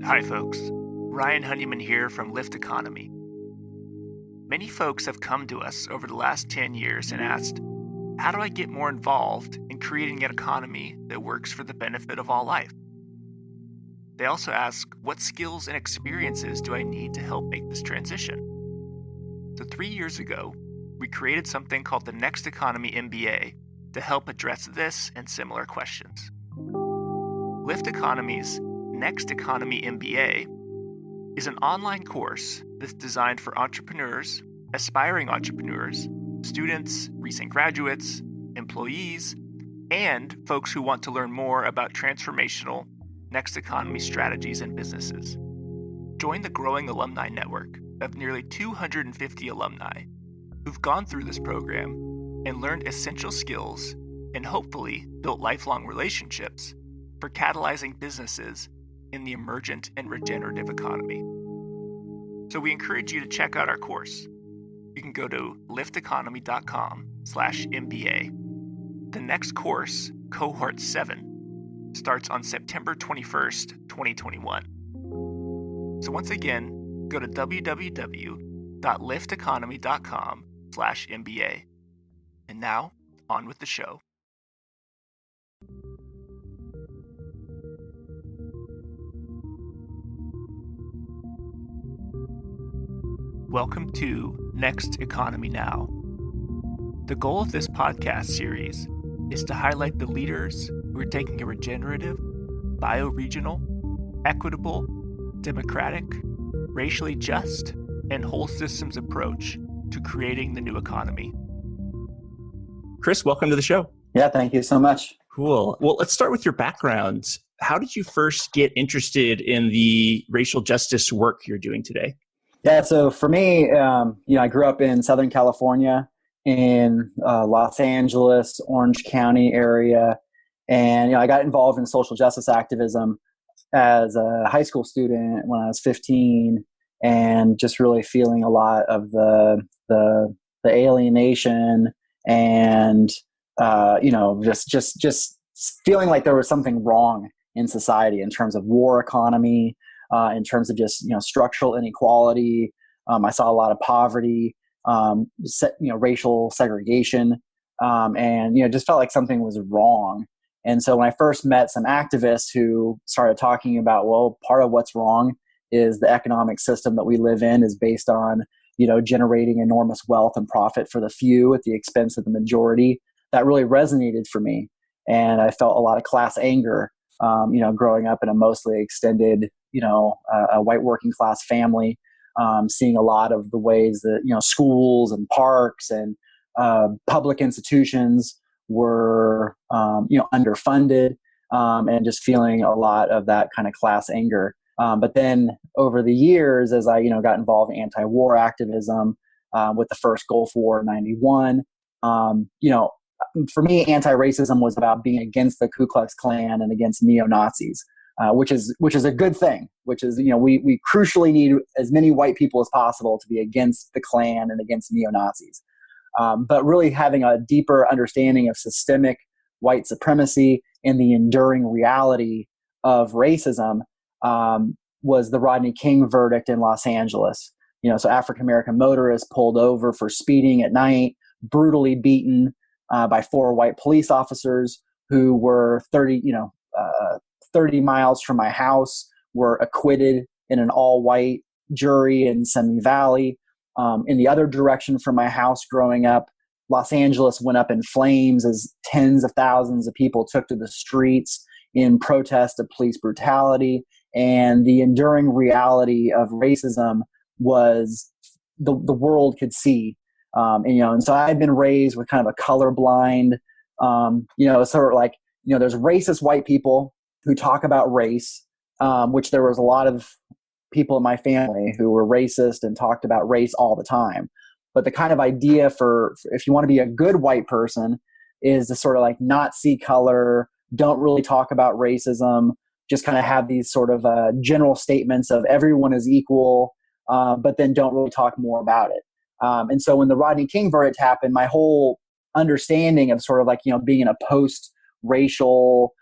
Hi, folks. Ryan Honeyman here from Lyft Economy. Many folks have come to us over the last 10 years and asked, how do I get more involved in creating an economy that works for the benefit of all life? They also ask, what skills and experiences do I need to help make this transition? So 3 years ago, we created something called the Next Economy MBA to help address this and similar questions. Lyft Economy's Next Economy MBA is an online course that's designed for entrepreneurs, aspiring entrepreneurs, students, recent graduates, employees, and folks who want to learn more about transformational next economy strategies and businesses. Join the growing alumni network of nearly 250 alumni who've gone through this program and learned essential skills and hopefully built lifelong relationships for catalyzing businesses in the emergent and regenerative economy. So we encourage you to check out our course. You can go to lyfteconomy.com/MBA. The next course, Cohort 7, starts on September 21st, 2021. So once again, go to www.lyfteconomy.com/MBA. And now, on with the show. Welcome to Next Economy Now. The goal of this podcast series is to highlight the leaders who are taking a regenerative, bioregional, equitable, democratic, racially just, and whole systems approach to creating the new economy. Chris, welcome to the show. Yeah, thank you so much. Cool. Well, let's start with your background. How did you first get interested in the racial justice work you're doing today? Yeah, so for me, I grew up in Southern California, in Los Angeles, Orange County area, and I got involved in social justice activism as a high school student when I was 15, and just really feeling a lot of the alienation and just feeling like there was something wrong in society in terms of war economy. In terms of just structural inequality, I saw a lot of poverty, racial segregation, and just felt like something was wrong. And so when I first met some activists who started talking about, well, part of what's wrong is the economic system that we live in is based on generating enormous wealth and profit for the few at the expense of the majority, that really resonated for me, and I felt a lot of class anger. Growing up in a mostly extended, a white working class family, seeing a lot of the ways that, schools and parks and public institutions were, underfunded, and just feeling a lot of that kind of class anger. But then over the years, as I, got involved in anti-war activism, with the first Gulf War in '91, for me, anti-racism was about being against the Ku Klux Klan and against neo-Nazis, which is a good thing. Which is, we crucially need as many white people as possible to be against the Klan and against neo-Nazis. But really having a deeper understanding of systemic white supremacy and the enduring reality of racism was the Rodney King verdict in Los Angeles. So African-American motorists pulled over for speeding at night, brutally beaten by 4 white police officers who were 30 miles from my house, were acquitted in an all-white jury in Simi Valley. In the other direction from my house growing up, Los Angeles went up in flames as tens of thousands of people took to the streets in protest of police brutality. And the enduring reality of racism was the world could see. And so I had been raised with kind of a colorblind, sort of like, there's racist white people who talk about race, which there was a lot of people in my family who were racist and talked about race all the time. But the kind of idea for if you want to be a good white person is to sort of like not see color, don't really talk about racism, just kind of have these sort of general statements of everyone is equal, but then don't really talk more about it. And so when the Rodney King verdict happened, my whole understanding of sort of like, being in a post-racial,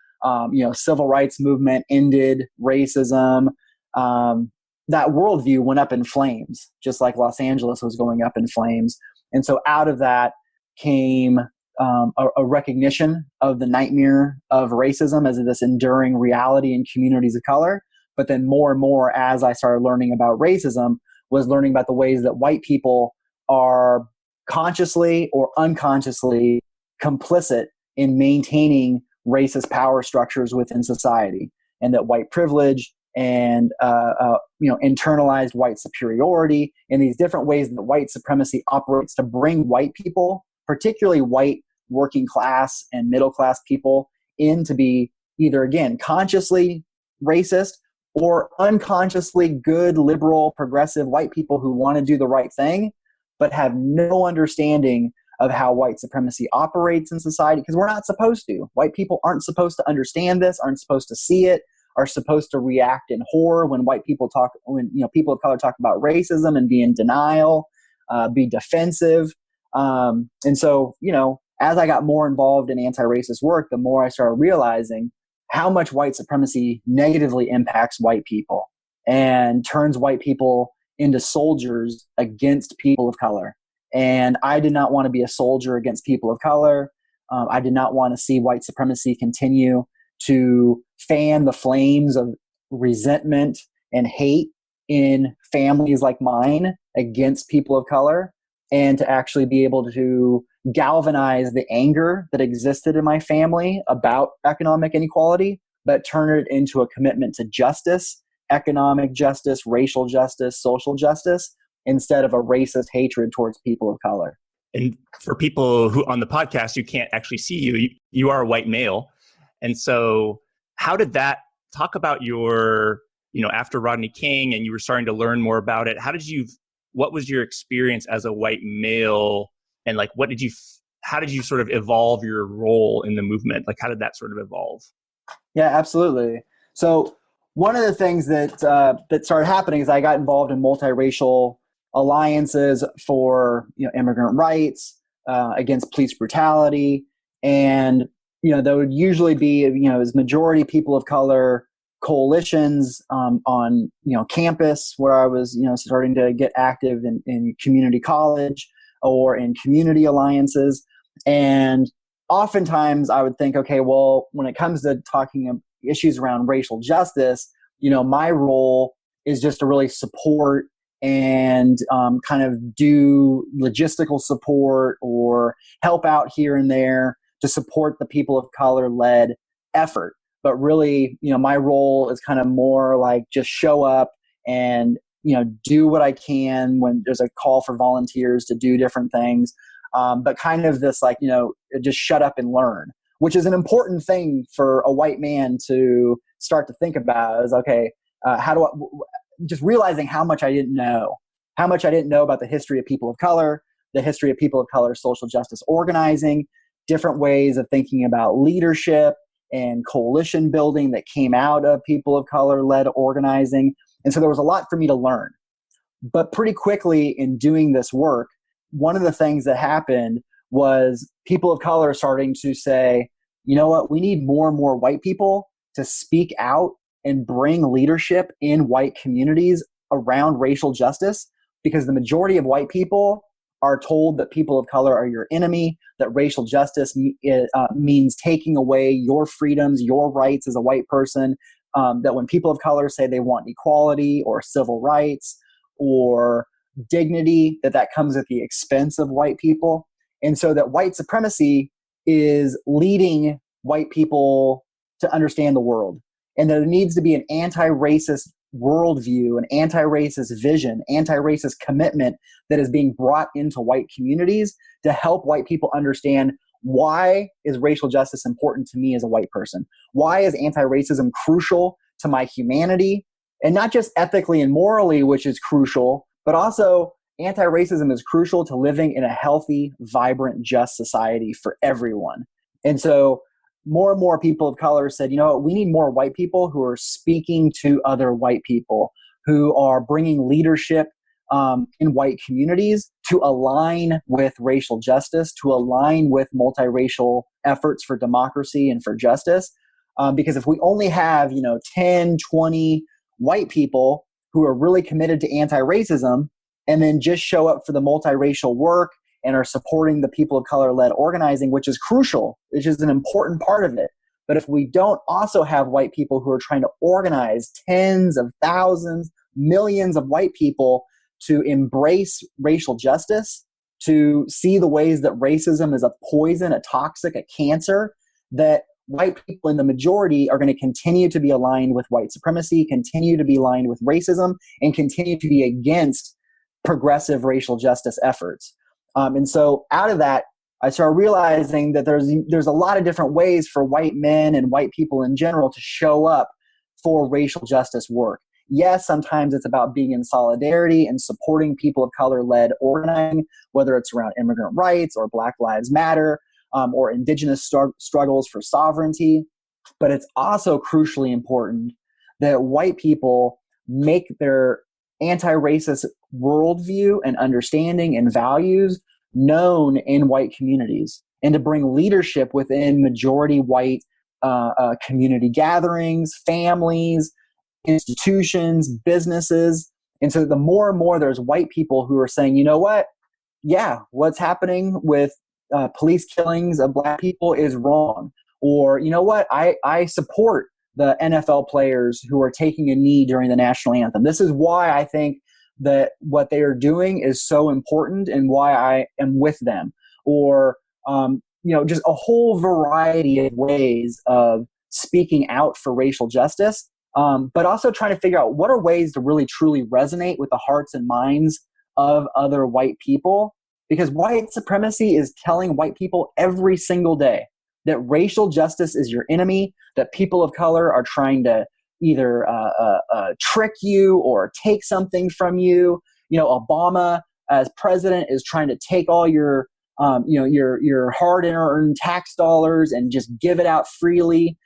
civil rights movement ended racism, that worldview went up in flames, just like Los Angeles was going up in flames. And so out of that came a recognition of the nightmare of racism as this enduring reality in communities of color. But then more and more, as I started learning about racism, was learning about the ways that white people are consciously or unconsciously complicit in maintaining racist power structures within society, and that white privilege and internalized white superiority and these different ways that white supremacy operates to bring white people, particularly white working class and middle class people, in to be either, again, consciously racist or unconsciously good, liberal, progressive white people who want to do the right thing, but have no understanding of how white supremacy operates in society, because we're not supposed to. White people aren't supposed to understand this, aren't supposed to see it, are supposed to react in horror when people of color talk about racism and be in denial, be defensive. And so, as I got more involved in anti-racist work, the more I started realizing how much white supremacy negatively impacts white people and turns white people into soldiers against people of color. And I did not want to be a soldier against people of color. I did not want to see white supremacy continue to fan the flames of resentment and hate in families like mine against people of color, and to actually be able to galvanize the anger that existed in my family about economic inequality, but turn it into a commitment to justice, economic justice, racial justice, social justice, instead of a racist hatred towards people of color. And for people who on the podcast who can't actually see you are a white male. And so how did that, talk about your, after Rodney King and you were starting to learn more about it, what was your experience as a white male, and like how did you sort of evolve your role in the movement? Like how did that sort of evolve? Yeah, absolutely. So one of the things that started happening is I got involved in multiracial alliances for immigrant rights, against police brutality, and there would usually be as majority people of color coalitions on campus where I was starting to get active in community college or in community alliances. And oftentimes I would think, okay, well, when it comes to talking issues around racial justice, my role is just to really support and kind of do logistical support or help out here and there to support the people of color led effort. But really, my role is kind of more like just show up and, do what I can when there's a call for volunteers to do different things. But kind of this like, just shut up and learn, which is an important thing for a white man to start to think about is, okay, just realizing how much I didn't know about the history of people of color, the history of people of color social justice organizing, different ways of thinking about leadership and coalition building that came out of people of color led organizing. And so there was a lot for me to learn. But pretty quickly in doing this work, one of the things that happened was people of color starting to say, you know what, we need more and more white people to speak out and bring leadership in white communities around racial justice, because the majority of white people are told that people of color are your enemy, that racial justice means taking away your freedoms, your rights as a white person, that when people of color say they want equality or civil rights or dignity, that comes at the expense of white people. And so that white supremacy is leading white people to understand the world, and that there needs to be an anti-racist worldview, an anti-racist vision, anti-racist commitment that is being brought into white communities to help white people understand, why is racial justice important to me as a white person? Why is anti-racism crucial to my humanity? And not just ethically and morally, which is crucial, but also anti-racism is crucial to living in a healthy, vibrant, just society for everyone. And so more and more people of color said, we need more white people who are speaking to other white people, who are bringing leadership in white communities to align with racial justice, to align with multiracial efforts for democracy and for justice. Because if we only have, 10, 20 white people who are really committed to anti-racism and then just show up for the multiracial work and are supporting the people of color-led organizing, which is crucial, which is an important part of it. But if we don't also have white people who are trying to organize tens of thousands, millions of white people to embrace racial justice, to see the ways that racism is a poison, a toxic, a cancer, that white people in the majority are going to continue to be aligned with white supremacy, continue to be aligned with racism, and continue to be against progressive racial justice efforts. And so out of that, I started realizing that there's a lot of different ways for white men and white people in general to show up for racial justice work. Yes, sometimes it's about being in solidarity and supporting people of color-led organizing, whether it's around immigrant rights or Black Lives Matter or indigenous struggles for sovereignty. But it's also crucially important that white people make their anti-racist worldview and understanding and values known in white communities, and to bring leadership within majority white community gatherings, families, institutions, businesses. And so the more and more there's white people who are saying, you know what? Yeah, what's happening with police killings of Black people is wrong. Or, you know what? I support the NFL players who are taking a knee during the national anthem. This is why I think that what they are doing is so important and why I am with them. Or, just a whole variety of ways of speaking out for racial justice, but also trying to figure out what are ways to really truly resonate with the hearts and minds of other white people. Because white supremacy is telling white people every single day that racial justice is your enemy, that people of color are trying to either trick you or take something from you. You know, Obama as president is trying to take all your hard-earned tax dollars and just give it out freely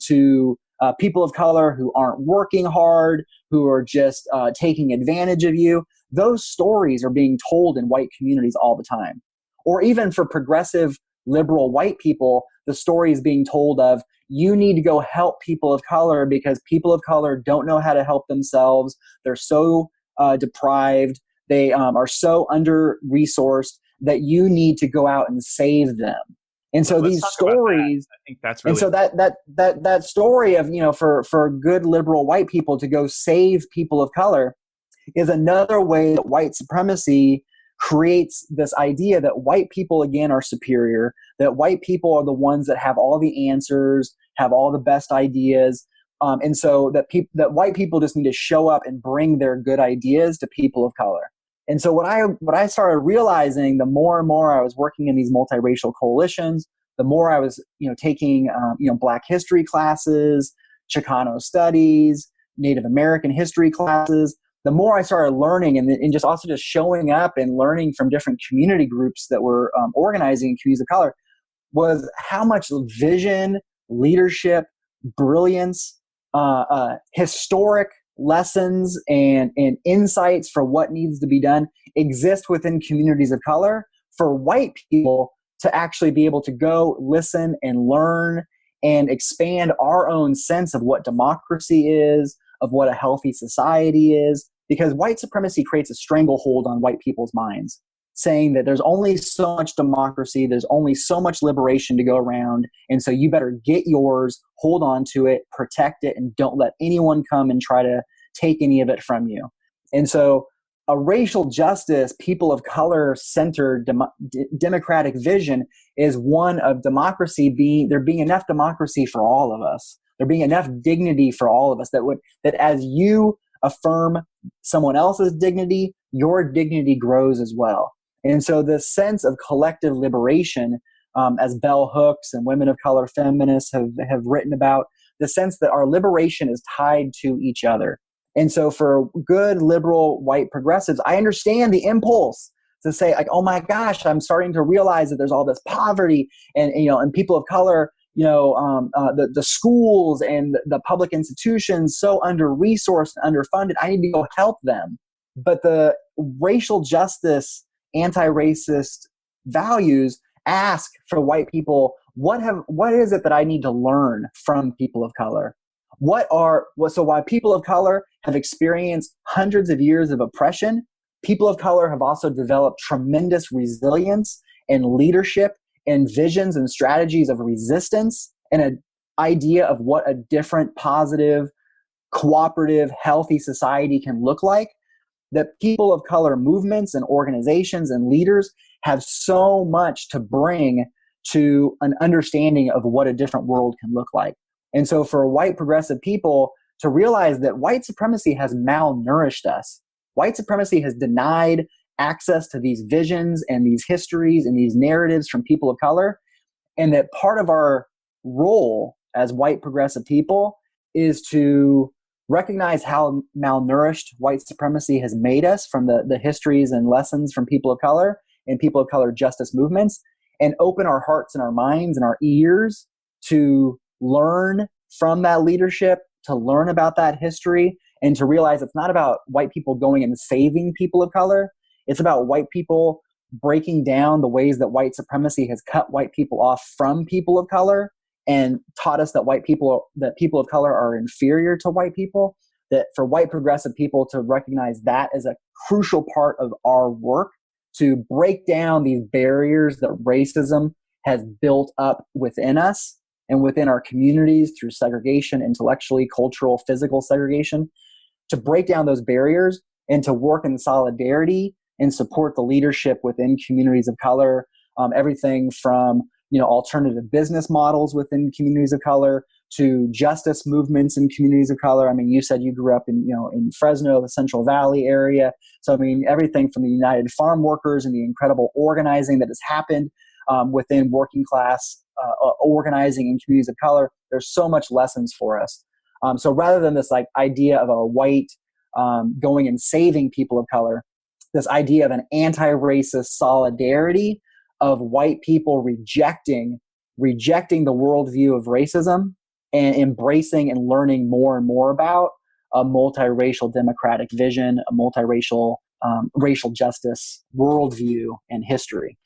to people of color who aren't working hard, who are just taking advantage of you. Those stories are being told in white communities all the time. Or even for progressive liberal white people, the story is being told of, you need to go help people of color because people of color don't know how to help themselves. They're so deprived. They are so under-resourced that you need to go out and save them. And so these stories, I think that's really, and so that story of, for good liberal white people to go save people of color is another way that white supremacy creates this idea that white people, again, are superior, that white people are the ones that have all the answers, have all the best ideas. And so that white people just need to show up and bring their good ideas to people of color. And so what I started realizing, the more and more I was working in these multiracial coalitions, the more I was, taking, Black history classes, Chicano studies, Native American history classes, the more I started learning and just also just showing up and learning from different community groups that were organizing in communities of color, was how much vision, leadership, brilliance, historic lessons and insights for what needs to be done exist within communities of color for white people to actually be able to go listen and learn and expand our own sense of what democracy is, of what a healthy society is, because white supremacy creates a stranglehold on white people's minds, saying that there's only so much democracy, there's only so much liberation to go around, and so you better get yours, hold on to it, protect it, and don't let anyone come and try to take any of it from you. And so a racial justice, people of color centered democratic vision is one of democracy there being enough democracy for all of us, there being enough dignity for all of us, that as you affirm someone else's dignity, your dignity grows as well. And so the sense of collective liberation, as bell hooks and women of color feminists have written about, the sense that our liberation is tied to each other. And so for good liberal white progressives, I understand the impulse to say, like, oh my gosh, I'm starting to realize that there's all this poverty and people of color, the schools and the public institutions so under-resourced and underfunded. I need to go help them. But the racial justice, anti-racist values ask for white people, what is it that I need to learn from people of color? So while people of color have experienced hundreds of years of oppression, people of color have also developed tremendous resilience and leadership and visions and strategies of resistance and an idea of what a different, positive, cooperative, healthy society can look like, that people of color movements and organizations and leaders have so much to bring to an understanding of what a different world can look like. And so for white progressive people to realize that white supremacy has malnourished us, white supremacy has denied access to these visions and these histories and these narratives from people of color, and that part of our role as white progressive people is to recognize how malnourished white supremacy has made us from the histories and lessons from people of color and people of color justice movements, and open our hearts and our minds and our ears to learn from that leadership, to learn about that history, and to realize it's not about white people going and saving people of color. It's about white people breaking down the ways that white supremacy has cut white people off from people of color and taught us that people of color are inferior to white people, that for white progressive people to recognize that as a crucial part of our work to break down these barriers that racism has built up within us and within our communities through segregation, intellectually, cultural, physical segregation, to break down those barriers and to work in solidarity and support the leadership within communities of color, everything from alternative business models within communities of color to justice movements in communities of color. I mean, you said you grew up in Fresno, the Central Valley area. So, I mean, everything from the United Farm Workers and the incredible organizing that has happened within working class organizing in communities of color. There's so much lessons for us. So rather than this idea of a white going and saving people of color, this idea of an anti-racist solidarity of white people rejecting the worldview of racism and embracing and learning more and more about a multiracial democratic vision, a multiracial racial justice worldview and history.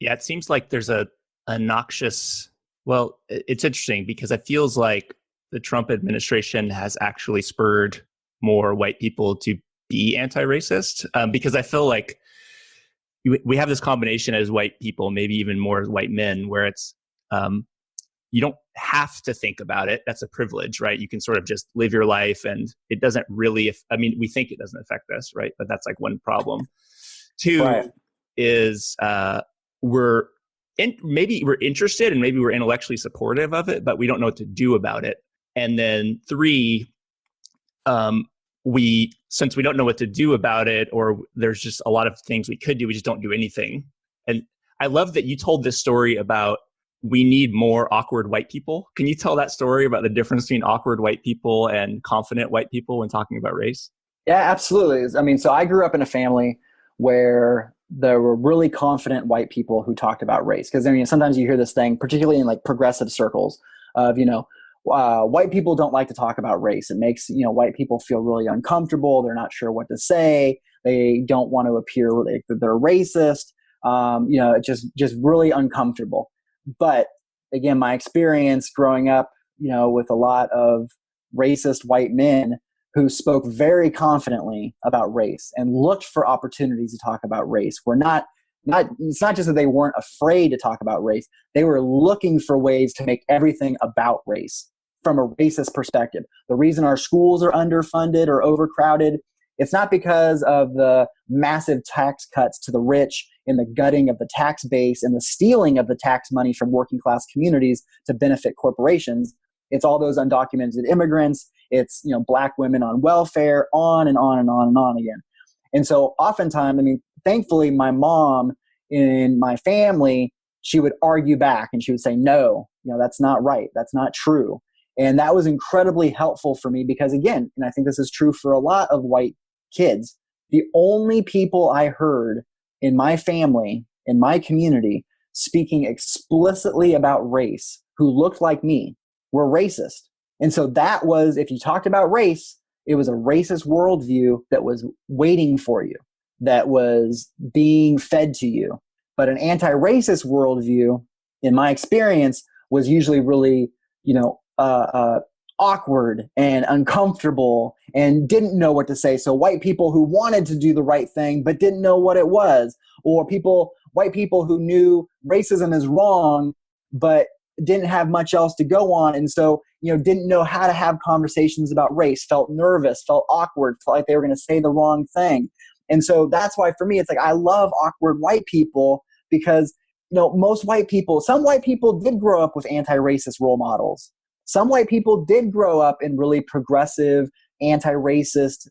Yeah, it seems like there's a noxious, well, it's interesting because it feels like the Trump administration has actually spurred more white people to be anti-racist, because I feel like we have this combination as white people, maybe even more as white men, where it's you don't have to think about it. That's a privilege, right? You can sort of just live your life, and it doesn't really. We think it doesn't affect us, right? But that's one problem. Two Right. is maybe we're interested and maybe we're intellectually supportive of it, but we don't know what to do about it. And then three, since we don't know what to do about it, or there's just a lot of things we could do, we just don't do anything. And I love that you told this story about we need more awkward white people. Can you tell that story about the difference between awkward white people and confident white people when talking about race? Yeah, absolutely. I mean, so I grew up in a family where there were really confident white people who talked about race. Because sometimes you hear this thing, particularly in progressive circles, of white people don't like to talk about race. It makes white people feel really uncomfortable. They're not sure what to say. They don't want to appear like they're racist. Just really uncomfortable. But again, my experience growing up, with a lot of racist white men who spoke very confidently about race and looked for opportunities to talk about race. It's not just that they weren't afraid to talk about race. They were looking for ways to make everything about race from a racist perspective. The reason our schools are underfunded or overcrowded, it's not because of the massive tax cuts to the rich and the gutting of the tax base and the stealing of the tax money from working class communities to benefit corporations. It's all those undocumented immigrants. It's black women on welfare, on and on and on and on again. And so oftentimes, thankfully, my mom in my family, she would argue back and she would say, no, that's not right. That's not true. And that was incredibly helpful for me because, again, and I think this is true for a lot of white kids, the only people I heard in my family, in my community, speaking explicitly about race who looked like me were racist. And so that was, if you talked about race, it was a racist worldview that was waiting for you, that was being fed to you. But an anti-racist worldview, in my experience, was usually really, awkward and uncomfortable and didn't know what to say. So white people who wanted to do the right thing but didn't know what it was, or white people who knew racism is wrong but didn't have much else to go on, and so didn't know how to have conversations about race, felt nervous, felt awkward, felt like they were going to say the wrong thing. And so that's why for me it's like I love awkward white people, because most white people, some white people did grow up with anti-racist role models. Some white people did grow up in really progressive, anti-racist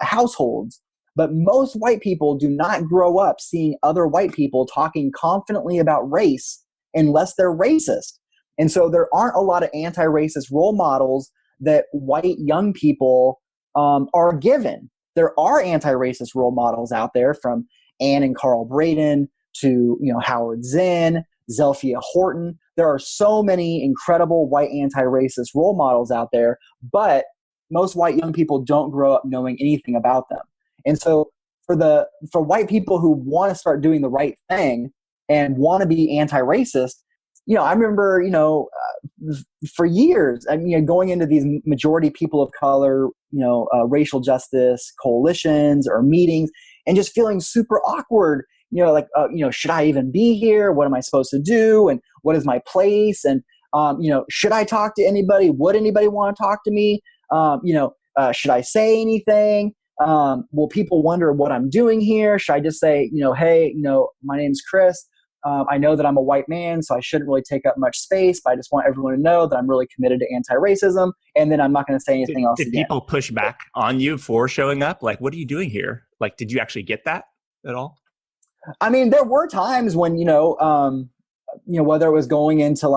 households. But most white people do not grow up seeing other white people talking confidently about race unless they're racist. And so there aren't a lot of anti-racist role models that white young people are given. There are anti-racist role models out there, from Ann and Carl Braden to Howard Zinn, Zelphia Horton. There are so many incredible white anti-racist role models out there, but most white young people don't grow up knowing anything about them. And so for white people who want to start doing the right thing and want to be anti-racist, I remember, for years, going into these majority people of color, racial justice coalitions or meetings, and just feeling super awkward. Should I even be here? What am I supposed to do? And what is my place? And, should I talk to anybody? Would anybody want to talk to me? Should I say anything? Will people wonder what I'm doing here? Should I just say, hey, my name's Chris. I know that I'm a white man, so I shouldn't really take up much space, but I just want everyone to know that I'm really committed to anti-racism, and then I'm not going to say anything else Did again. People push back on you for showing up? Like, what are you doing here? Like, did you actually get that at all? I mean, there were times when, whether it was going into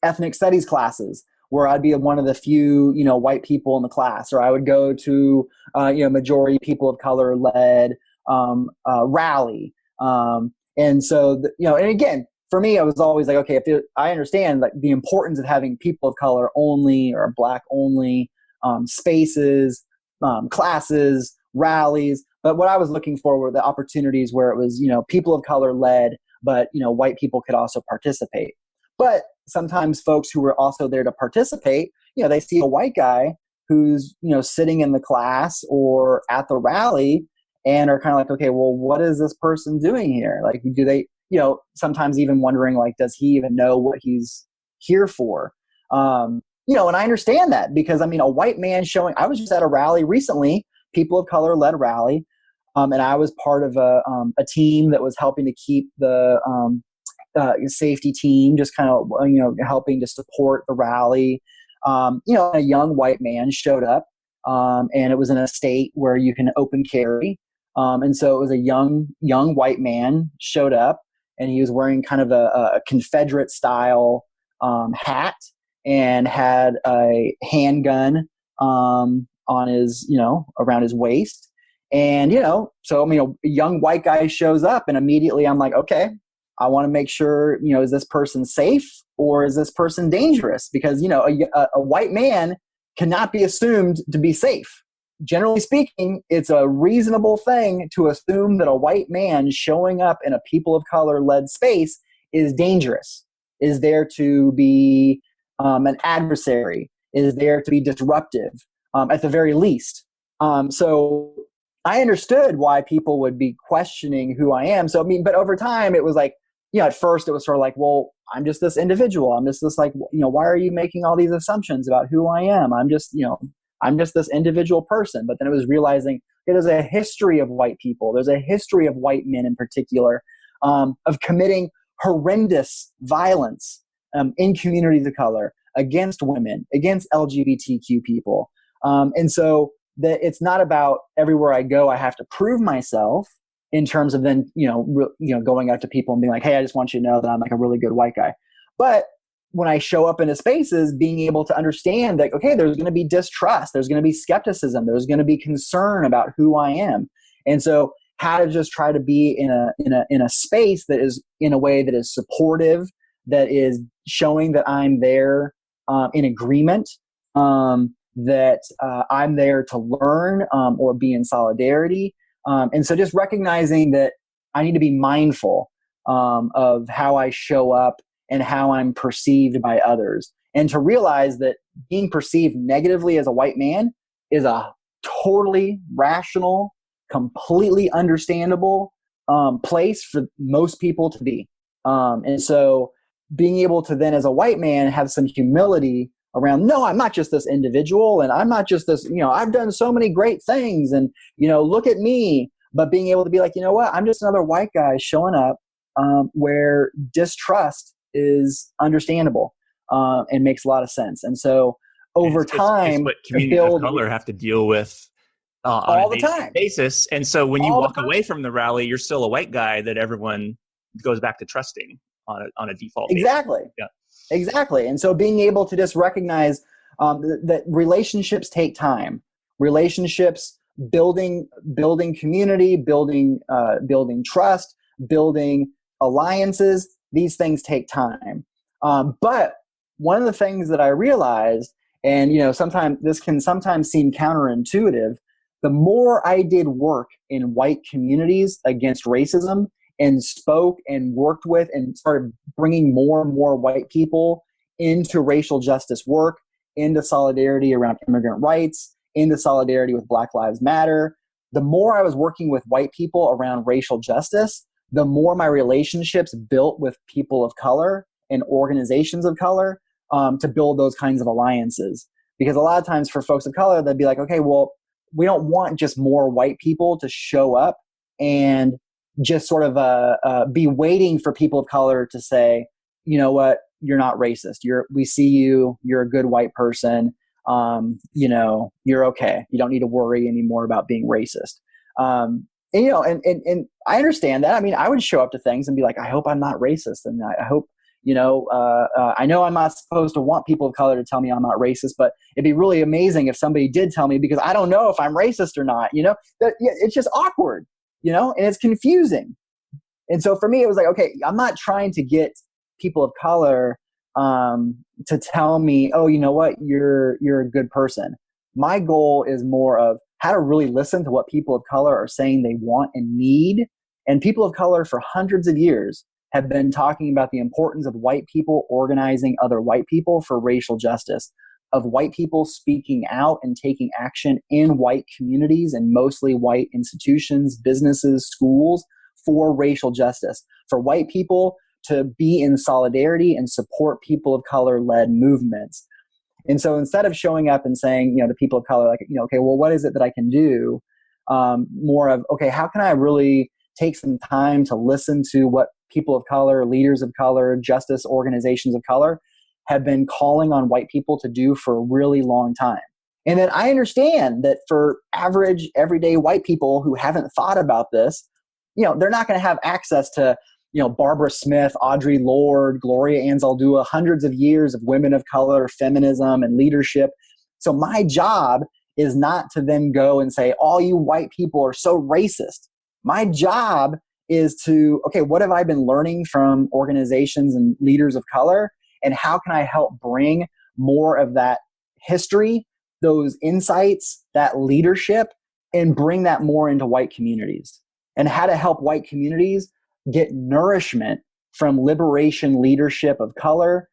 ethnic studies classes, where I'd be one of the few, white people in the class, or I would go to, majority people of color led rally. And so, and again, for me, I was always like, okay, I understand like the importance of having people of color only or Black only spaces, classes, rallies. But what I was looking for were the opportunities where it was, people of color led, but, white people could also participate. But sometimes folks who were also there to participate, they see a white guy who's, sitting in the class or at the rally and are kind of like, okay, well, what is this person doing here? Like, do they, sometimes even wondering, like, does he even know what he's here for? And I understand that, because, a white man I was just at a rally recently, people of color led rally. And I was part of a team that was helping to keep the safety team, just kind of, helping to support the rally. A young white man showed up, and it was in a state where you can open carry. And so it was a young white man showed up, and he was wearing kind of a Confederate style hat, and had a handgun on his, around his waist. And, so, a young white guy shows up, and immediately I'm like, okay, I want to make sure, is this person safe or is this person dangerous? Because, a white man cannot be assumed to be safe. Generally speaking, it's a reasonable thing to assume that a white man showing up in a people of color led space is dangerous, is there to be an adversary, is there to be disruptive, at the very least. So I understood why people would be questioning who I am. So, but over time it was like, at first it was sort of like, well, I'm just this individual. I'm just this why are you making all these assumptions about who I am? I'm just this individual person. But then it was realizing there's a history of white people. There's a history of white men in particular, of committing horrendous violence in communities of color, against women, against LGBTQ people. And so that it's not about everywhere I go, I have to prove myself in terms of then, going out to people and being like, hey, I just want you to know that I'm like a really good white guy. But when I show up into spaces, being able to understand that, okay, there's going to be distrust, there's going to be skepticism, there's going to be concern about who I am. And so how to just try to be in a space that is in a way that is supportive, that is showing that I'm there in agreement, that I'm there to learn or be in solidarity. And so just recognizing that I need to be mindful of how I show up and how I'm perceived by others. and to realize that being perceived negatively as a white man is a totally rational, completely understandable place for most people to be. And so being able to then, as a white man, have some humility around, no, I'm not just this individual, and I'm not just this, I've done so many great things, and, look at me. But being able to be like, you know what, I'm just another white guy showing up where distrust is understandable and makes a lot of sense. And so over It's time, what to communities of build color have to deal with on a all the day-to-day time, basis. And so when you all the walk time. away from the rally, you're still a white guy that everyone goes back to trusting on a default basis. Exactly. Yeah. Exactly. And so being able to just recognize that relationships take time. Relationships, building community, building trust, building alliances. These things take time. But one of the things that I realized, and sometimes this can sometimes seem counterintuitive, the more I did work in white communities against racism, and spoke and worked with and started bringing more and more white people into racial justice work, into solidarity around immigrant rights, into solidarity with Black Lives Matter. The more I was working with white people around racial justice, the more my relationships built with people of color and organizations of color to build those kinds of alliances. Because a lot of times for folks of color, they'd be like, okay, well, we don't want just more white people to show up and just sort of be waiting for people of color to say, you know what, you're not racist. We see you. You're a good white person. You're okay. You don't need to worry anymore about being racist. And I understand that. I mean, I would show up to things and be like, I hope I'm not racist, and I hope. I know I'm not supposed to want people of color to tell me I'm not racist, but it'd be really amazing if somebody did tell me, because I don't know if I'm racist or not. It's just awkward. And it's confusing. And so for me, it was like, okay, I'm not trying to get people of color to tell me, oh, you know what, you're a good person. My goal is more of how to really listen to what people of color are saying they want and need. And people of color for hundreds of years have been talking about the importance of white people organizing other white people for racial justice, of white people speaking out and taking action in white communities and mostly white institutions, businesses, schools for racial justice, for white people to be in solidarity and support people of color-led movements. And so instead of showing up and saying, to people of color, like, okay, well, what is it that I can do? More of, okay, how can I really take some time to listen to what people of color, leaders of color, justice organizations of color have been calling on white people to do for a really long time. And then I understand that for average, everyday white people who haven't thought about this, they're not going to have access to, Barbara Smith, Audre Lorde, Gloria Anzaldúa, hundreds of years of women of color, feminism, and leadership. So my job is not to then go and say, all you white people are so racist. My job is to, okay, what have I been learning from organizations and leaders of color? And how can I help bring more of that history, those insights, that leadership, and bring that more into white communities? And how to help white communities get nourishment from liberation leadership of color,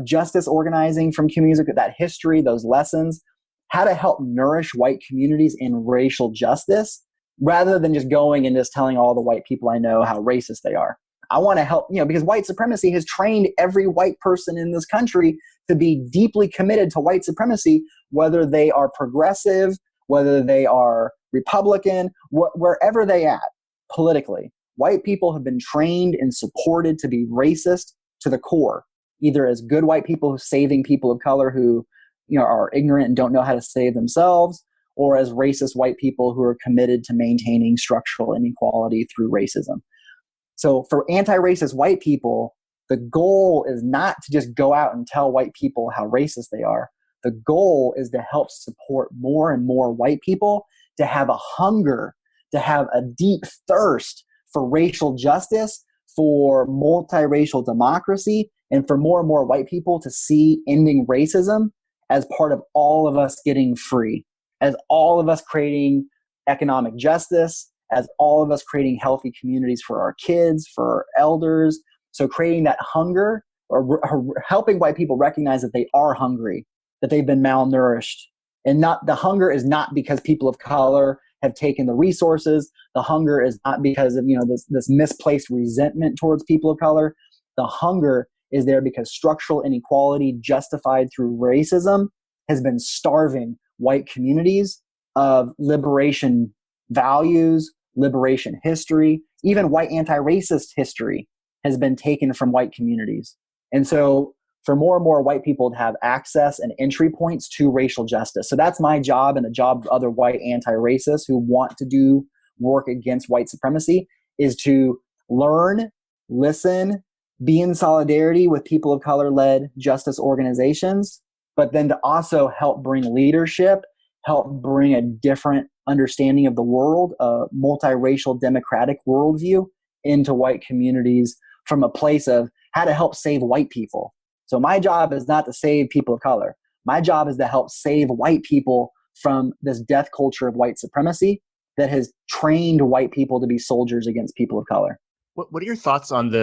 justice organizing from communities, that history, those lessons, how to help nourish white communities in racial justice, rather than just going and just telling all the white people I know how racist they are. I want to help, because white supremacy has trained every white person in this country to be deeply committed to white supremacy, whether they are progressive, whether they are Republican, wherever they at politically. White people have been trained and supported to be racist to the core, either as good white people saving people of color who are ignorant and don't know how to save themselves, or as racist white people who are committed to maintaining structural inequality through racism. So for anti-racist white people, the goal is not to just go out and tell white people how racist they are. The goal is to help support more and more white people to have a hunger, to have a deep thirst for racial justice, for multiracial democracy, and for more and more white people to see ending racism as part of all of us getting free, as all of us creating economic justice, as all of us creating healthy communities for our kids, for our elders. So creating that hunger helping white people recognize that they are hungry, that they've been malnourished. And not the hunger is not because people of color have taken the resources. The hunger is not because of this misplaced resentment towards people of color. The hunger is there because structural inequality justified through racism has been starving white communities of liberation values, liberation history, even white anti-racist history has been taken from white communities. And so for more and more white people to have access and entry points to racial justice. So that's my job and the job of other white anti-racists who want to do work against white supremacy, is to learn, listen, be in solidarity with people of color-led justice organizations, but then to also help bring leadership, help bring a different understanding of the world, a multiracial democratic worldview into white communities from a place of how to help save white people. So my job is not to save people of color. My job is to help save white people from this death culture of white supremacy that has trained white people to be soldiers against people of color. What are your thoughts on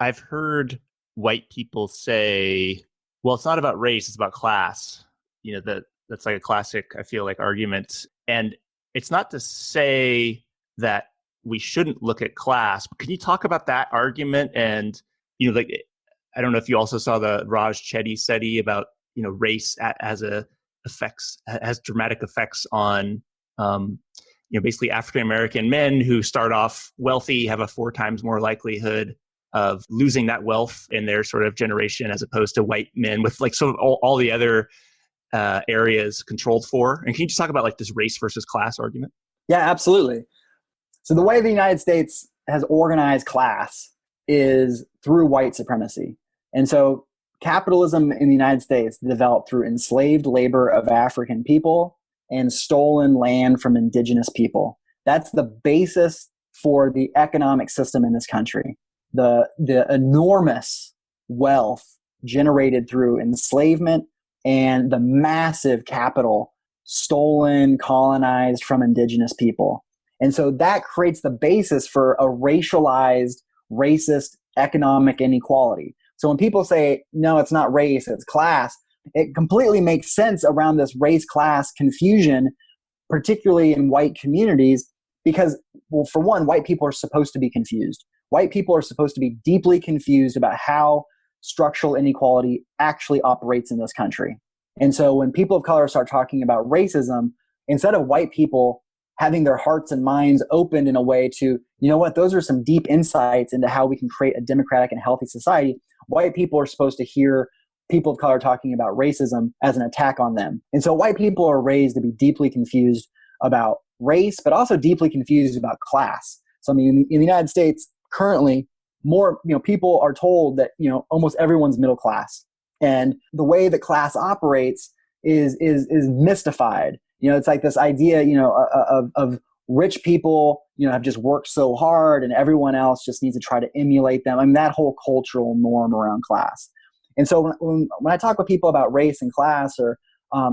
I've heard white people say, well, it's not about race, it's about class. That's like a classic, I feel like, argument. And it's not to say that we shouldn't look at class, but can you talk about that argument? And, I don't know if you also saw the Raj Chetty study about, race has dramatic effects on, basically African-American men who start off wealthy have a 4 times more likelihood of losing that wealth in their sort of generation as opposed to white men with like sort of all the other areas controlled for. And can you just talk about like this race versus class argument? Yeah, absolutely. So the way the United States has organized class is through white supremacy. And so capitalism in the United States developed through enslaved labor of African people and stolen land from indigenous people. That's the basis for the economic system in this country. The enormous wealth generated through enslavement and the massive capital stolen, colonized from indigenous people. And so that creates the basis for a racialized, racist economic inequality. So when people say, no, it's not race, it's class, it completely makes sense around this race-class confusion, particularly in white communities, because, well, for one, white people are supposed to be confused. White people are supposed to be deeply confused about how structural inequality actually operates in this country. And so when people of color start talking about racism, instead of white people having their hearts and minds opened in a way to, those are some deep insights into how we can create a democratic and healthy society, white people are supposed to hear people of color talking about racism as an attack on them. And so white people are raised to be deeply confused about race, but also deeply confused about class. So, in the United States, currently, more, people are told that, almost everyone's middle class. And the way that class operates is mystified. It's like this idea, of rich people, have just worked so hard and everyone else just needs to try to emulate them. I mean, that whole cultural norm around class. And so when I talk with people about race and class,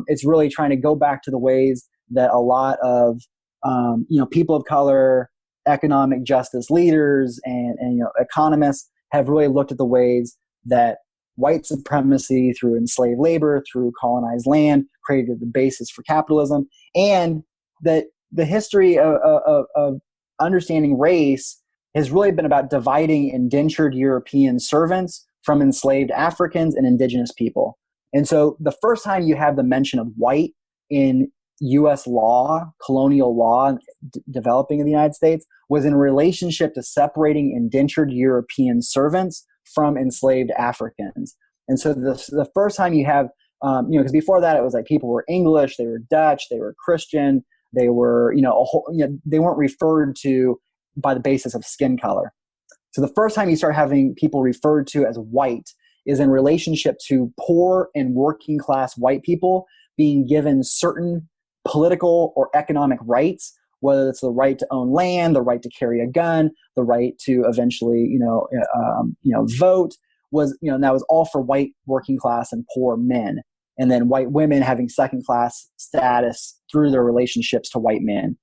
it's really trying to go back to the ways that a lot of, people of color, economic justice leaders and economists have really looked at the ways that white supremacy through enslaved labor, through colonized land, created the basis for capitalism, and that the history of understanding race has really been about dividing indentured European servants from enslaved Africans and indigenous people. And so the first time you have the mention of white in U.S. law, colonial law developing in the United States, was in relationship to separating indentured European servants from enslaved Africans. And so the first time you have, because before that it was like people were English, they were Dutch, they were Christian, they were, they weren't referred to by the basis of skin color. So the first time you start having people referred to as white is in relationship to poor and working class white people being given certain political or economic rights, whether it's the right to own land, the right to carry a gun, the right to eventually, vote, was, that was all for white working class and poor men. And then white women having second class status through their relationships to white men.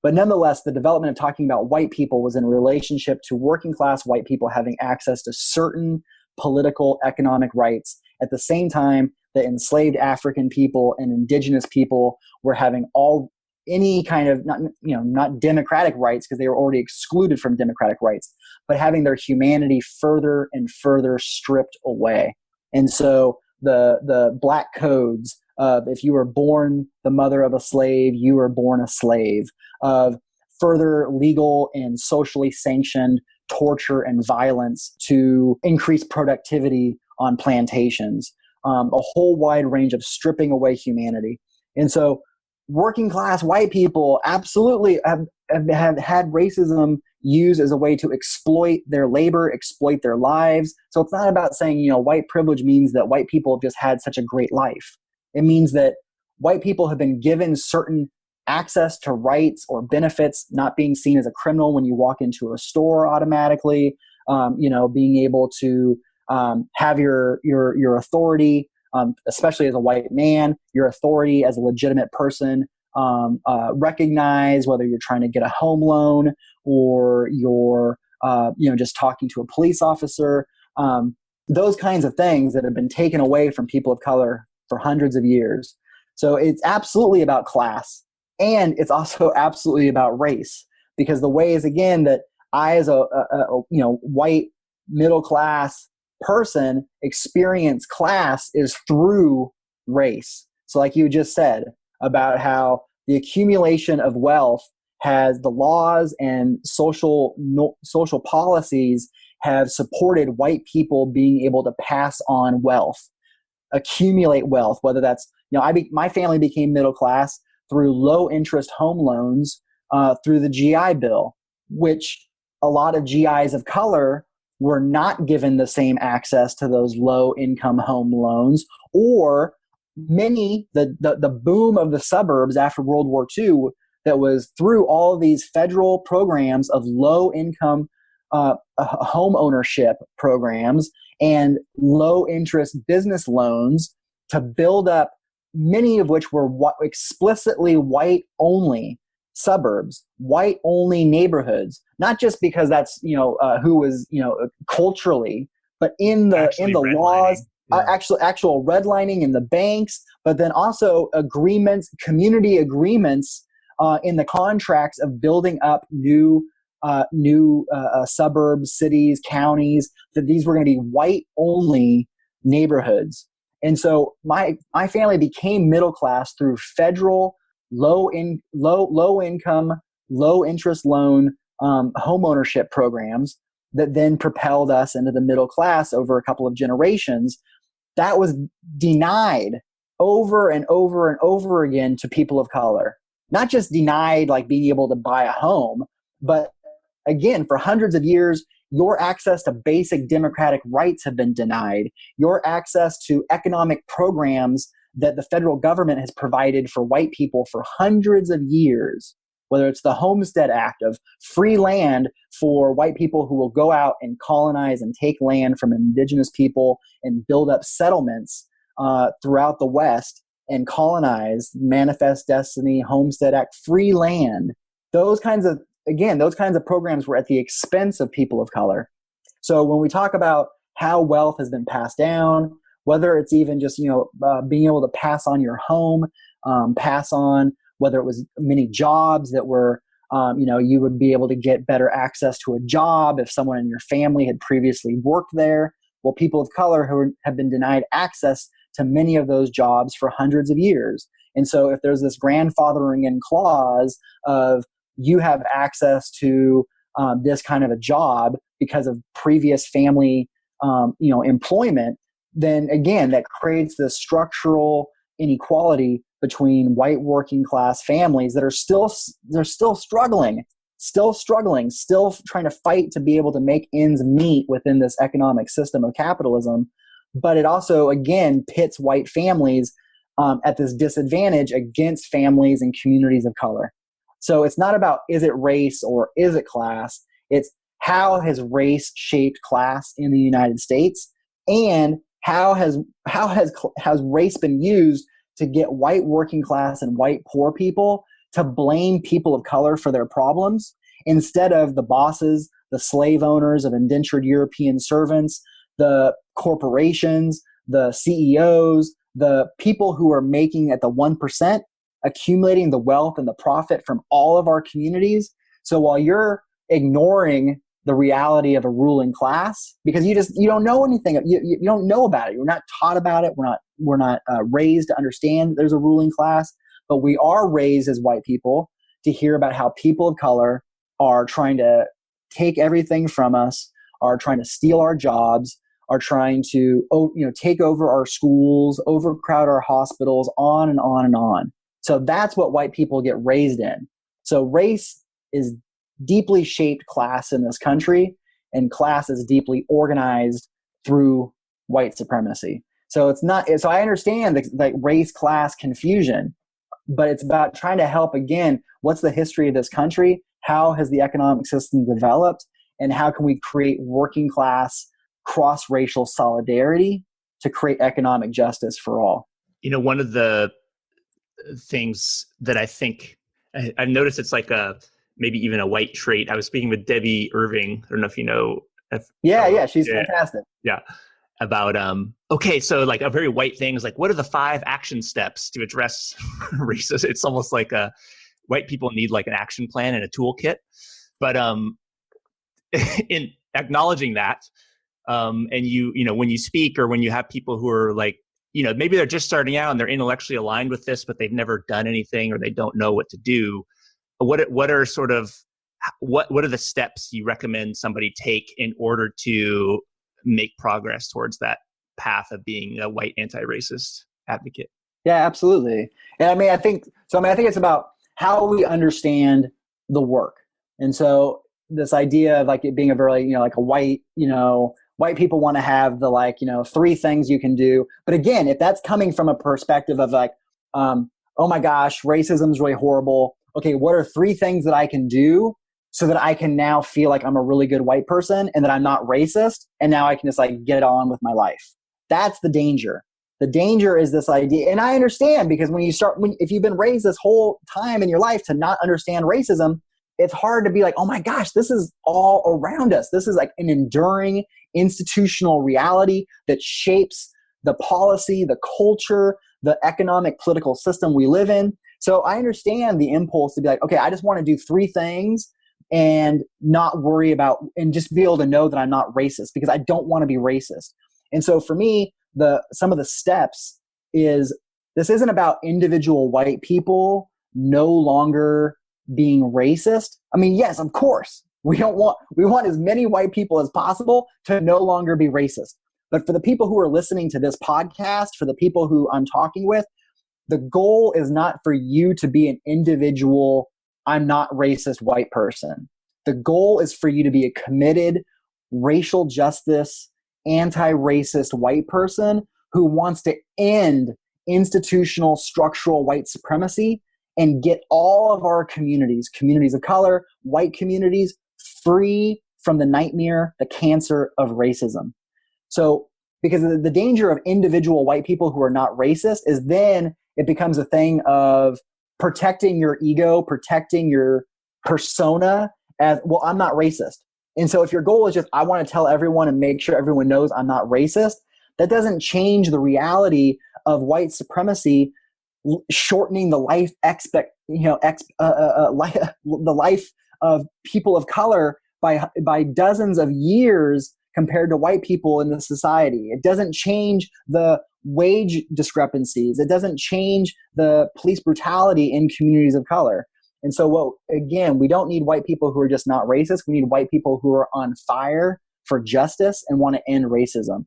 But nonetheless, the development of talking about white people was in relationship to working class white people having access to certain political, economic rights at the same time that enslaved African people and indigenous people were having any kind of not democratic rights, because they were already excluded from democratic rights, but having their humanity further and further stripped away. And so the black codes of, if you were born the mother of a slave, you were born a slave, of further legal and socially sanctioned torture and violence to increase productivity on plantations, a whole wide range of stripping away humanity. And so working class white people absolutely have had racism used as a way to exploit their labor, exploit their lives. So it's not about saying, white privilege means that white people have just had such a great life. It means that white people have been given certain access to rights or benefits, not being seen as a criminal when you walk into a store automatically, being able to have your authority, especially as a white man, your authority as a legitimate person, recognize, whether you're trying to get a home loan or you're just talking to a police officer, those kinds of things that have been taken away from people of color for hundreds of years. So it's absolutely about class, and it's also absolutely about race, because the ways, again, that I, as a white middle class person, experience class is through race. So like you just said about how the accumulation of wealth has, the laws and social policies have supported white people being able to pass on wealth, accumulate wealth, whether that's, my family became middle class through low interest home loans, through the GI Bill, which a lot of GIs of color were not given the same access to those low income home loans, or the boom of the suburbs after World War II, that was through all of these federal programs of low income home ownership programs and low interest business loans to build up, many of which were explicitly white only suburbs, white only neighborhoods, not just because that's who was culturally, but in the laws, actual redlining in the banks, but then also agreements, community agreements in the contracts of building up new suburbs, cities, counties, that these were going to be white only neighborhoods. And so my family became middle class through federal low income, low interest loan home ownership programs that then propelled us into the middle class over a couple of generations. That was denied over and over and over again to people of color. Not just denied like being able to buy a home, but again, for hundreds of years, your access to basic democratic rights have been denied. Your access to economic programs that the federal government has provided for white people for hundreds of years, whether it's the Homestead Act of free land for white people who will go out and colonize and take land from indigenous people and build up settlements throughout the West and colonize, Manifest Destiny, Homestead Act, free land. Those kinds of programs were at the expense of people of color. So when we talk about how wealth has been passed down, whether it's even just, being able to pass on your home, pass on, whether it was many jobs that were, you would be able to get better access to a job if someone in your family had previously worked there. Well, people of color who have been denied access to many of those jobs for hundreds of years. And so if there's this grandfathering in clause of you have access to this kind of a job because of previous family, employment, then again, that creates this structural inequality between white working class families that are still struggling, still trying to fight to be able to make ends meet within this economic system of capitalism. But it also, again, pits white families at this disadvantage against families and communities of color. So it's not about is it race or is it class? It's how has race shaped class in the United States, and how has race been used to get white working class and white poor people to blame people of color for their problems instead of the bosses, the slave owners of indentured European servants, the corporations, the CEOs, the people who are making at the 1%, accumulating the wealth and the profit from all of our communities. So while you're ignoring the reality of a ruling class, because you don't know anything, you don't know about it. You're not taught about it. We're not raised to understand there's a ruling class, but we are raised as white people to hear about how people of color are trying to take everything from us, are trying to steal our jobs, are trying to take over our schools, overcrowd our hospitals, on and on and on. So that's what white people get raised in. So race is deeply shaped class in this country, and class is deeply organized through white supremacy. So it's not. So I understand the race class confusion, but it's about trying to help, again, what's the history of this country? How has the economic system developed? And how can we create working class, cross-racial solidarity to create economic justice for all? One of the things that I think I've noticed, it's like maybe even a white trait. I was speaking with Debbie Irving. I don't know if you know. She's fantastic. Yeah. About, okay, so like a very white thing is like, what are the 5 action steps to address racism? It's almost like white people need like an action plan and a toolkit. But in acknowledging that, and when you speak, or when you have people who are like, maybe they're just starting out and they're intellectually aligned with this, but they've never done anything, or they don't know what to do. What are the steps you recommend somebody take in order to make progress towards that path of being a white anti-racist advocate? Yeah, absolutely. And I think it's about how we understand the work. And so this idea of like it being a very, like a white, white people want to have the 3 things you can do. But again, if that's coming from a perspective of like, oh my gosh, racism is really horrible. Okay, what are 3 things that I can do so that I can now feel like I'm a really good white person and that I'm not racist, and now I can just like get on with my life? That's the danger. The danger is this idea, and I understand, because if you've been raised this whole time in your life to not understand racism, it's hard to be like, oh my gosh, this is all around us. This is like an enduring institutional reality that shapes the policy, the culture, the economic political system we live in. So I understand the impulse to be like, okay, I just want to do 3 things and not worry about, and just be able to know that I'm not racist, because I don't want to be racist. And so for me, some of the steps is, this isn't about individual white people no longer being racist. I mean, yes, of course, we want as many white people as possible to no longer be racist. But for the people who are listening to this podcast, for the people who I'm talking with, the goal is not for you to be an individual, I'm not racist white person. The goal is for you to be a committed racial justice, anti-racist white person who wants to end institutional structural white supremacy and get all of our communities of color, white communities, free from the nightmare, the cancer of racism. So, because the danger of individual white people who are not racist is then it becomes a thing of protecting your ego, protecting your persona as, well, I'm not racist. And so if your goal is just, I want to tell everyone and make sure everyone knows I'm not racist, that doesn't change the reality of white supremacy shortening the life the life of people of color by dozens of years compared to white people in the society. It doesn't change the wage discrepancies. It doesn't change the police brutality in communities of color. And so we don't need white people who are just not racist. We need white people who are on fire for justice and want to end racism.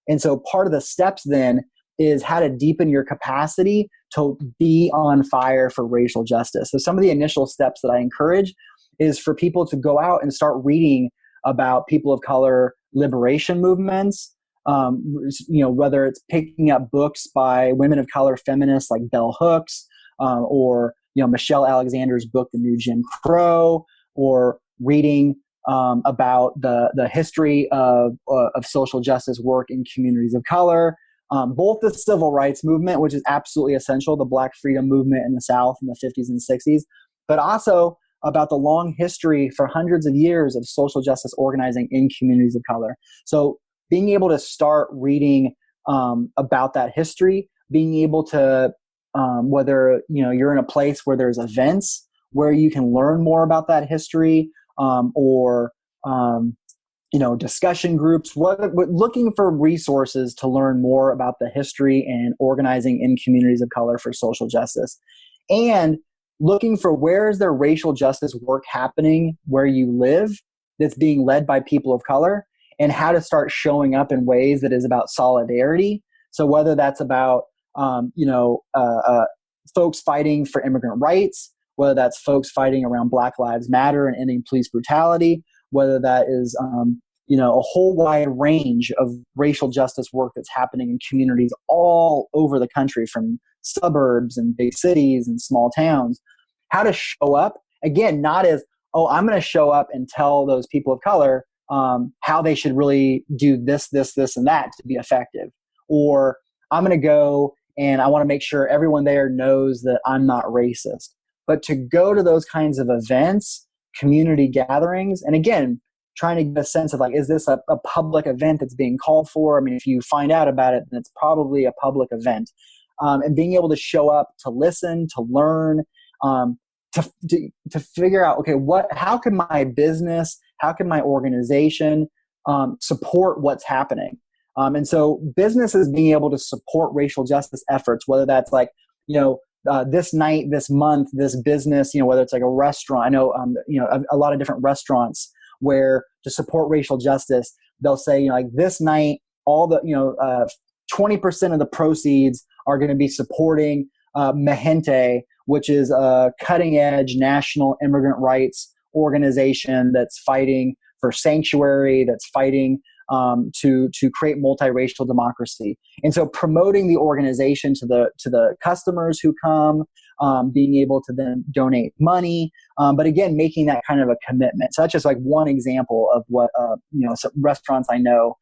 And so part of the steps then is how to deepen your capacity to be on fire for racial justice. So some of the initial steps that I encourage is for people to go out and start reading about people of color liberation movements, whether it's picking up books by women of color feminists like Bell Hooks, or Michelle Alexander's book, The New Jim Crow, or reading about the history of social justice work in communities of color, both the civil rights movement, which is absolutely essential, the Black freedom movement in the South in the 50s and 60s, but also about the long history for hundreds of years of social justice organizing in communities of color. So being able to start reading about that history, being able to, whether you're in a place where there's events where you can learn more about that history, or discussion groups, looking for resources to learn more about the history and organizing in communities of color for social justice, and looking for where is there racial justice work happening where you live that's being led by people of color, and how to start showing up in ways that is about solidarity. So whether that's about folks fighting for immigrant rights, whether that's folks fighting around Black Lives Matter and ending police brutality, whether that is a whole wide range of racial justice work that's happening in communities all over the country, from suburbs and big cities and small towns. How to show up, again, not as, oh, I'm going to show up and tell those people of color how they should really do this, and that to be effective. Or I'm going to go and I want to make sure everyone there knows that I'm not racist. But to go to those kinds of events, community gatherings, and again, trying to get a sense of, like, is this a public event that's being called for? I mean, if you find out about it, then it's probably a public event. And being able to show up, to listen, to learn, to figure out, okay, how can my business, how can my organization support what's happening? And so businesses being able to support racial justice efforts, whether that's like, this night, this month, this business, whether it's like a restaurant. I know, a lot of different restaurants where to support racial justice, they'll say, like this night, all the, 20% of the proceeds are going to be supporting Mahente, which is a cutting edge national immigrant rights organization that's fighting for sanctuary, that's fighting to create multiracial democracy. And so promoting the organization to the customers who come, being able to then donate money, but again, making that kind of a commitment. So that's just like one example of what some restaurants I know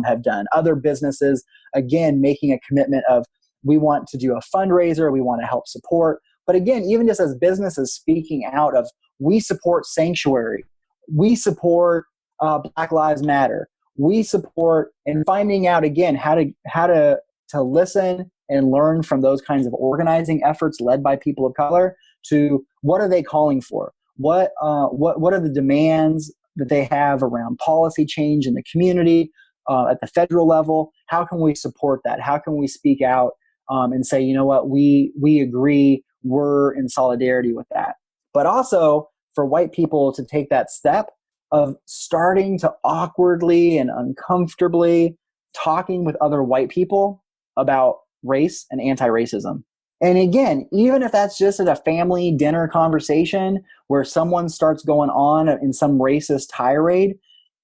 have done. Other businesses, again, making a commitment of, we want to do a fundraiser, we want to help support. But again, even just as businesses speaking out of, we support sanctuary, we support Black Lives Matter, we support, and finding out again how to listen and learn from those kinds of organizing efforts led by people of color, to what are they calling for? What are the demands that they have around policy change in the community at the federal level? How can we support that? How can we speak out and say, you know what, we agree, we're in solidarity with that. But also for white people to take that step of starting to awkwardly and uncomfortably talking with other white people about race and anti-racism. And again, even if that's just at a family dinner conversation where someone starts going on in some racist tirade,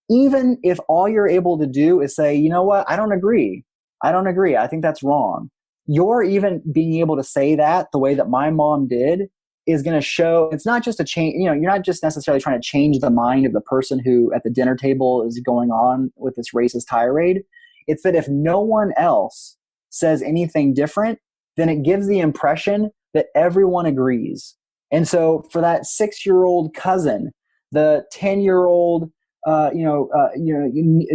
even if all you're able to do is say, you know what, I don't agree. I think that's wrong. You're even being able to say that the way that my mom did is going to show it's not just a change. You're not just necessarily trying to change the mind of the person who at the dinner table is going on with this racist tirade. It's that if no one else says anything different, then it gives the impression that everyone agrees. And so for that 6-year-old cousin, the 10-year-old,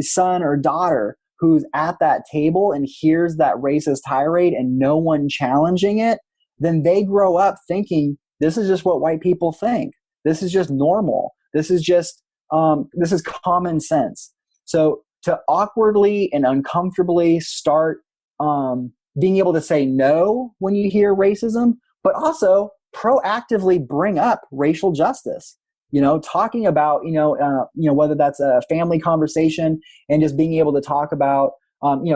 son or daughter who's at that table and hears that racist tirade and no one challenging it, then they grow up thinking, this is just what white people think. This is just normal. This is just, this is common sense. So to awkwardly and uncomfortably start being able to say no when you hear racism, but also proactively bring up racial justice. Talking about, whether that's a family conversation and just being able to talk about,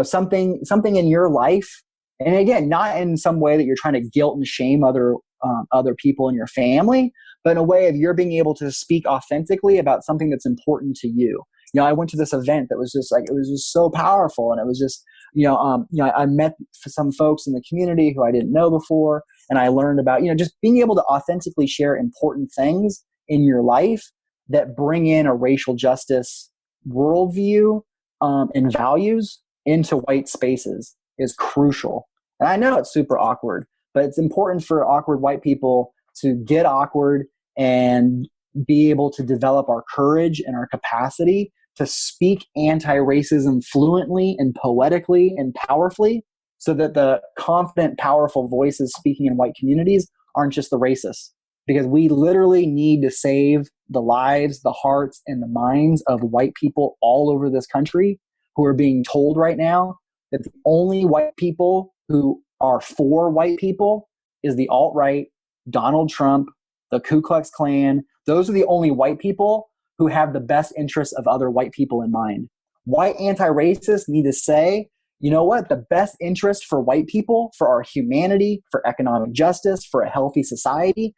something in your life. And again, not in some way that you're trying to guilt and shame other people in your family, but in a way of you're being able to speak authentically about something that's important to you. I went to this event that was just like, it was just so powerful. And it was just, I met some folks in the community who I didn't know before. And I learned about, just being able to authentically share important things in your life that bring in a racial justice worldview and values into white spaces is crucial. And I know it's super awkward, but it's important for awkward white people to get awkward and be able to develop our courage and our capacity to speak anti-racism fluently and poetically and powerfully, so that the confident, powerful voices speaking in white communities aren't just the racists. Because we literally need to save the lives, the hearts, and the minds of white people all over this country who are being told right now that the only white people who are for white people is the alt-right, Donald Trump, the Ku Klux Klan. Those are the only white people who have the best interests of other white people in mind. White anti-racists need to say, you know what, the best interest for white people, for our humanity, for economic justice, for a healthy society,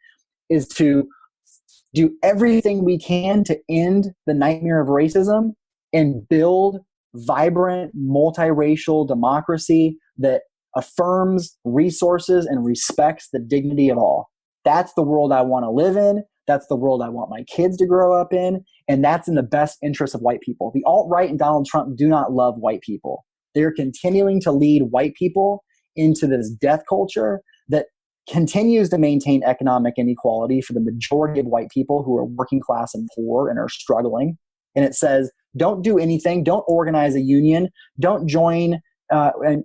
is to do everything we can to end the nightmare of racism and build vibrant, multiracial democracy that affirms resources and respects the dignity of all. That's the world I want to live in. That's the world I want my kids to grow up in. And that's in the best interest of white people. The alt-right and Donald Trump do not love white people. They're continuing to lead white people into this death culture that continues to maintain economic inequality for the majority of white people who are working class and poor and are struggling. And it says, don't do anything. Don't organize a union. Don't join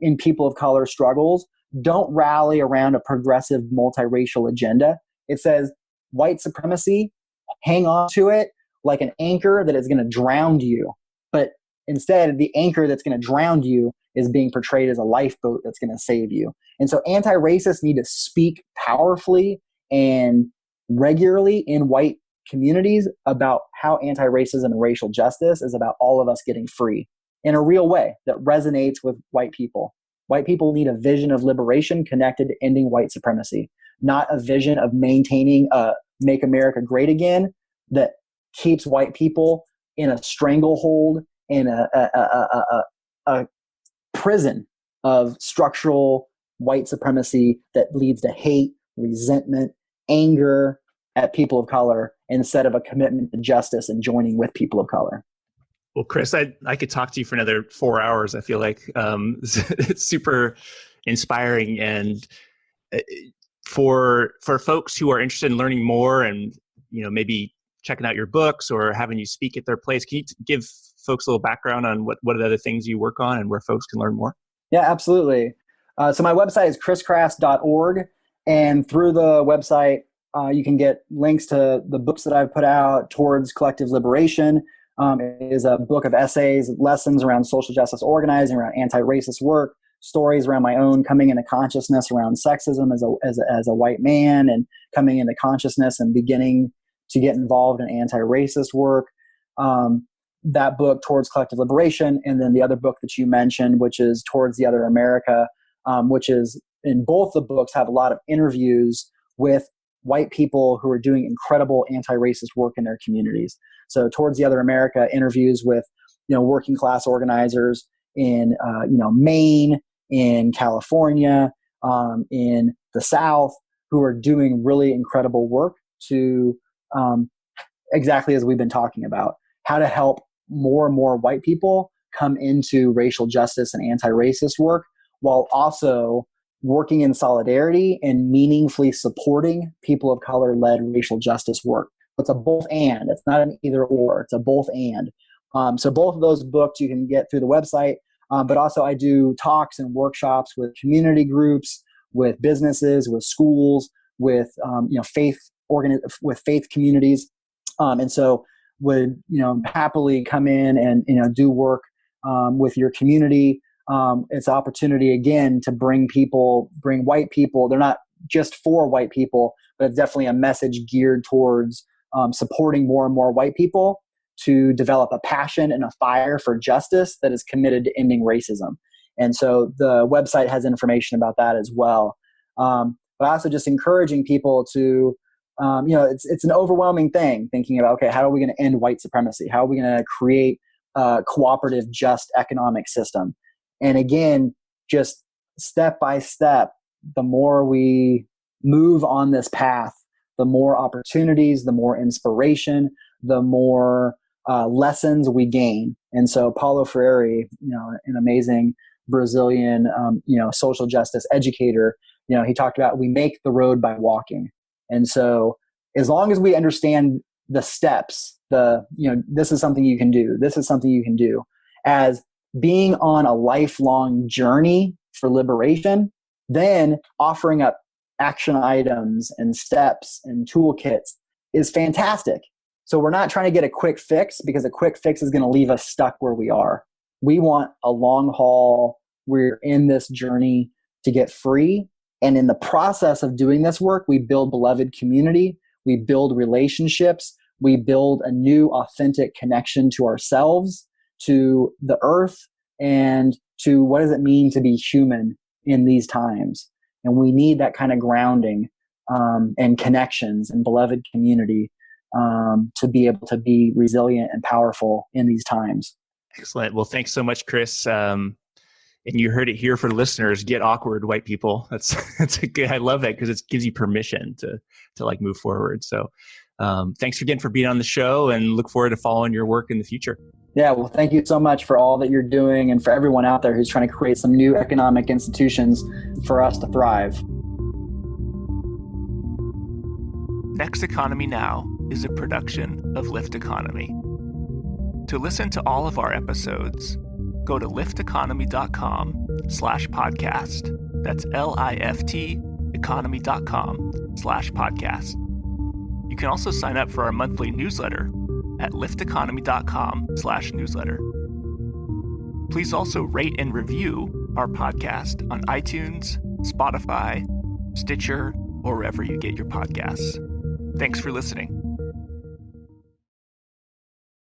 in people of color struggles. Don't rally around a progressive multiracial agenda. It says white supremacy, hang on to it like an anchor that is going to drown you. But instead, the anchor that's going to drown you is being portrayed as a lifeboat that's going to save you. And so anti-racists need to speak powerfully and regularly in white communities about how anti-racism and racial justice is about all of us getting free in a real way that resonates with white people. White people need a vision of liberation connected to ending white supremacy, not a vision of maintaining a Make America Great Again that keeps white people in a stranglehold, in a prison of structural white supremacy that leads to hate, resentment, anger at people of color instead of a commitment to justice and joining with people of color. Well, Chris, I could talk to you for another 4 hours. I feel like it's super inspiring, and for folks who are interested in learning more and maybe checking out your books or having you speak at their place, can you give folks a little background on what are the other things you work on and where folks can learn more? Yeah, absolutely. So my website is chriscrass.org, and through the website, you can get links to the books that I've put out. Towards Collective Liberation is a book of essays, lessons around social justice organizing, around anti-racist work, stories around my own coming into consciousness around sexism as a white man, and coming into consciousness and beginning to get involved in anti-racist work. That book, Towards Collective Liberation, and then the other book that you mentioned, which is Towards the Other America, which is, in both the books, have a lot of interviews with white people who are doing incredible anti-racist work in their communities. So Towards the Other America interviews with working class organizers in Maine, in California, in the South, who are doing really incredible work to exactly as we've been talking about, how to help more and more white people come into racial justice and anti-racist work, while also working in solidarity and meaningfully supporting people of color-led racial justice work. It's a both and. It's not an either or. It's a both and. So both of those books you can get through the website, but also I do talks and workshops with community groups, with businesses, with schools, with with faith communities, and so would happily come in and do work with your community. It's an opportunity again to bring white people. They're not just for white people, but it's definitely a message geared towards supporting more and more white people to develop a passion and a fire for justice that is committed to ending racism. And so the website has information about that as well. But also just encouraging people to, it's an overwhelming thing thinking about, okay, how are we going to end white supremacy? How are we going to create a cooperative, just economic system? And again, just step by step, the more we move on this path, the more opportunities, the more inspiration, the more lessons we gain. And so Paulo Freire, an amazing Brazilian, social justice educator, he talked about, we make the road by walking. And so as long as we understand the steps this is something you can do. This is something you can do, as being on a lifelong journey for liberation, then offering up action items and steps and toolkits is fantastic. So we're not trying to get a quick fix, because a quick fix is going to leave us stuck where we are. We want a long haul. We're in this journey to get free. And in the process of doing this work, we build beloved community. We build relationships. We build a new authentic connection to ourselves, to the earth, and to what does it mean to be human in these times. And we need that kind of grounding and connections and beloved community to be able to be resilient and powerful in these times. Excellent. Well, thanks so much, Chris. And you heard it here for listeners. Get awkward, white people. That's a good. I love that, because it gives you permission to like move forward. So, thanks again for being on the show, and look forward to following your work in the future. Yeah, well, thank you so much for all that you're doing, and for everyone out there who's trying to create some new economic institutions for us to thrive. Next Economy Now is a production of Lift Economy. To listen to all of our episodes, go to lifteconomy.com/podcast. That's LIFT economy.com/podcast. You can also sign up for our monthly newsletter at lifteconomy.com/newsletter. Please also rate and review our podcast on iTunes, Spotify, Stitcher, or wherever you get your podcasts. Thanks for listening.